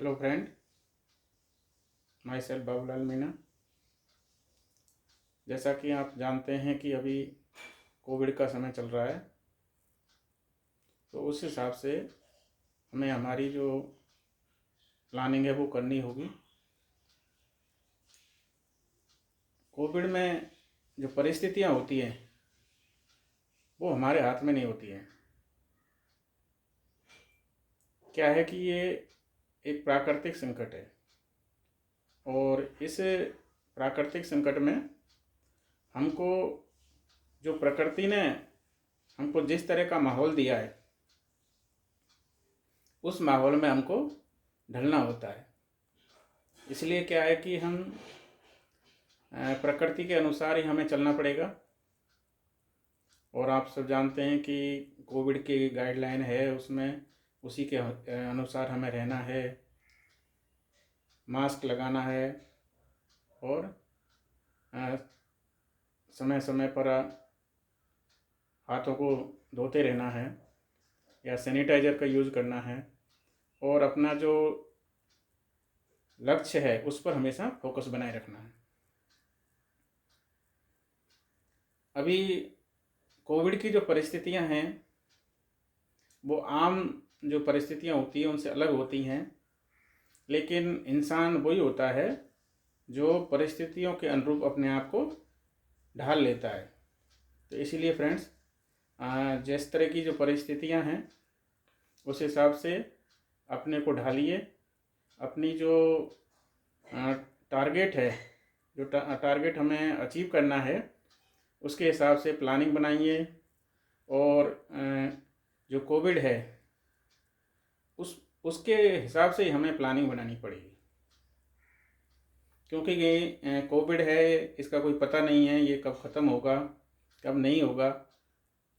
Hello friend, my self Babulal Meena. जैसा कि आप जानते हैं कि अभी कोविड का समय चल रहा है, तो उस हिसाब से हमें हमारी जो प्लानिंग है वो करनी होगी। कोविड में जो परिस्थितियां होती हैं वो हमारे हाथ में नहीं होती हैं। क्या है कि ये एक प्राकृतिक संकट है और इस प्राकृतिक संकट में हमको जो प्रकृति ने हमको जिस तरह का माहौल दिया है उस माहौल में हमको ढलना होता है। इसलिए क्या है कि हम प्रकृति के अनुसार ही हमें चलना पड़ेगा। और आप सब जानते हैं कि कोविड की गाइडलाइन है, उसमें उसी के अनुसार हमें रहना है, मास्क लगाना है और समय समय पर हाथों को धोते रहना है या सैनिटाइज़र का यूज़ करना है और अपना जो लक्ष्य है उस पर हमेशा फोकस बनाए रखना है। अभी कोविड की जो परिस्थितियां हैं वो आम जो परिस्थितियां होती हैं उनसे अलग होती हैं, लेकिन इंसान वही होता है जो परिस्थितियों के अनुरूप अपने आप को ढाल लेता है। तो इसीलिए फ्रेंड्स, जिस तरह की जो परिस्थितियां हैं उस हिसाब से अपने को ढालिए। अपनी जो टारगेट है, जो टारगेट हमें अचीव करना है उसके हिसाब से प्लानिंग बनाइए। और जो कोविड है उसके हिसाब से ही हमें प्लानिंग बनानी पड़ेगी, क्योंकि ये कोविड है, इसका कोई पता नहीं है ये कब ख़त्म होगा कब नहीं होगा।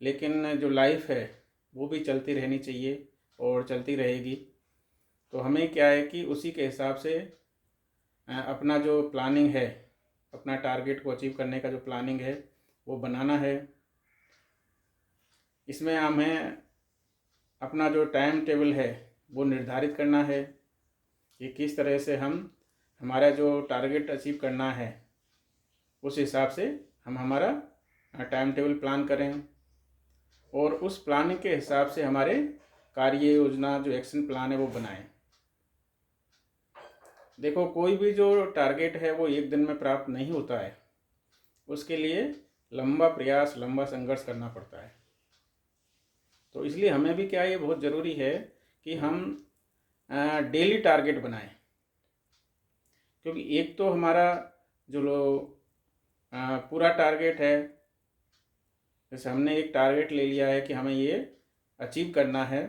लेकिन जो लाइफ है वो भी चलती रहनी चाहिए और चलती रहेगी। तो हमें क्या है कि उसी के हिसाब से अपना जो प्लानिंग है, अपना टारगेट को अचीव करने का जो प्लानिंग है वो बनाना है। इसमें हमें अपना जो टाइम टेबल है वो निर्धारित करना है कि किस तरह से हमारा जो टारगेट अचीव करना है उस हिसाब से हम हमारा टाइम टेबल प्लान करें और उस प्लानिंग के हिसाब से हमारे कार्य योजना जो एक्शन प्लान है वो बनाएं। देखो, कोई भी जो टारगेट है वो एक दिन में प्राप्त नहीं होता है, उसके लिए लंबा प्रयास, लंबा संघर्ष करना पड़ता है। तो इसलिए हमें भी क्या, ये बहुत ज़रूरी है कि हम डेली टारगेट बनाएं, क्योंकि एक तो हमारा जो पूरा टारगेट है, जैसे हमने एक टारगेट ले लिया है कि हमें ये अचीव करना है,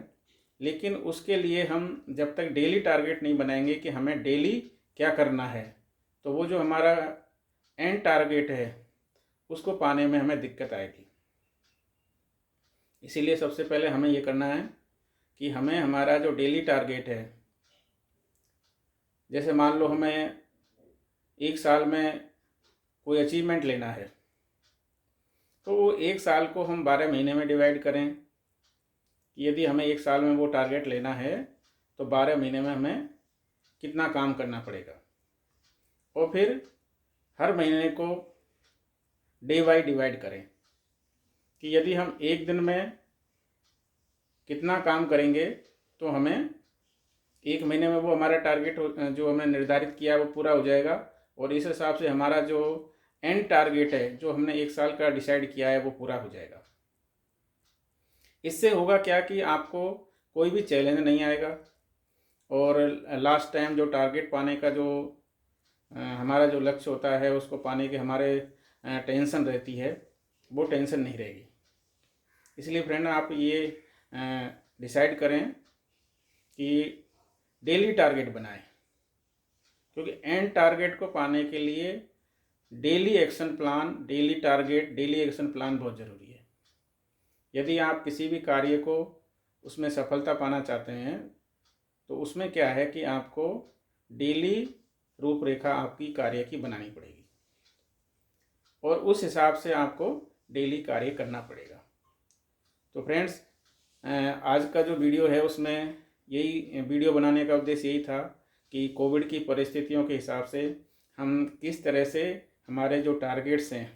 लेकिन उसके लिए हम जब तक डेली टारगेट नहीं बनाएंगे कि हमें डेली क्या करना है, तो वो जो हमारा एंड टारगेट है उसको पाने में हमें दिक्कत आएगी। इसीलिए सबसे पहले हमें ये करना है कि हमें हमारा जो डेली टारगेट है, जैसे मान लो हमें एक साल में कोई अचीवमेंट लेना है, तो वो एक साल को हम 12 महीने में डिवाइड करें। यदि हमें एक साल में वो टारगेट लेना है तो 12 महीने में हमें कितना काम करना पड़ेगा, और फिर हर महीने को डे बाई डिवाइड करें कि यदि हम एक दिन में कितना काम करेंगे तो हमें एक महीने में वो हमारा टारगेट जो हमने निर्धारित किया वो पूरा हो जाएगा, और इस हिसाब से हमारा जो एंड टारगेट है जो हमने एक साल का डिसाइड किया है वो पूरा हो जाएगा। इससे होगा क्या कि आपको कोई भी चैलेंज नहीं आएगा और लास्ट टाइम जो टारगेट पाने का जो हमारा जो लक्ष्य होता है उसको पाने के हमारे टेंशन रहती है, वो टेंशन नहीं रहेगी। इसलिए फ्रेंड, आप ये डिसाइड करें कि डेली टारगेट बनाएं, क्योंकि एंड टारगेट को पाने के लिए daily action plan, daily target, daily action plan बहुत ज़रूरी है। यदि आप किसी भी कार्य को उसमें सफलता पाना चाहते हैं तो उसमें क्या है कि आपको डेली रूपरेखा आपकी कार्य की बनानी पड़ेगी और उस हिसाब से आपको डेली कार्य करना पड़ेगा। तो फ्रेंड्स, आज का जो वीडियो है उसमें यही वीडियो बनाने का उद्देश्य यही था कि कोविड की परिस्थितियों के हिसाब से हम किस तरह से हमारे जो टारगेट्स हैं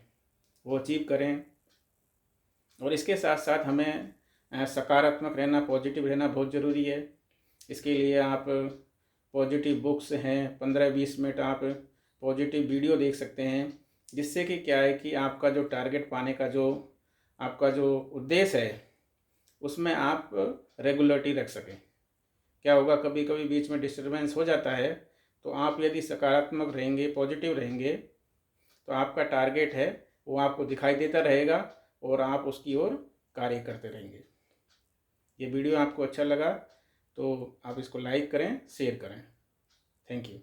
वो अचीव करें। और इसके साथ साथ हमें सकारात्मक रहना, पॉजिटिव रहना बहुत ज़रूरी है। इसके लिए आप पॉजिटिव बुक्स हैं, 15-20 मिनट आप पॉजिटिव वीडियो देख सकते हैं, जिससे कि क्या है कि आपका जो टारगेट पाने का जो आपका जो उद्देश्य है उसमें आप रेगुलरिटी रख सकें। क्या होगा, कभी कभी बीच में डिस्टरबेंस हो जाता है, तो आप यदि सकारात्मक रहेंगे, पॉजिटिव रहेंगे, तो आपका टारगेट है वो आपको दिखाई देता रहेगा और आप उसकी ओर कार्य करते रहेंगे। ये वीडियो आपको अच्छा लगा तो आप इसको लाइक करें, शेयर करें। Thank you.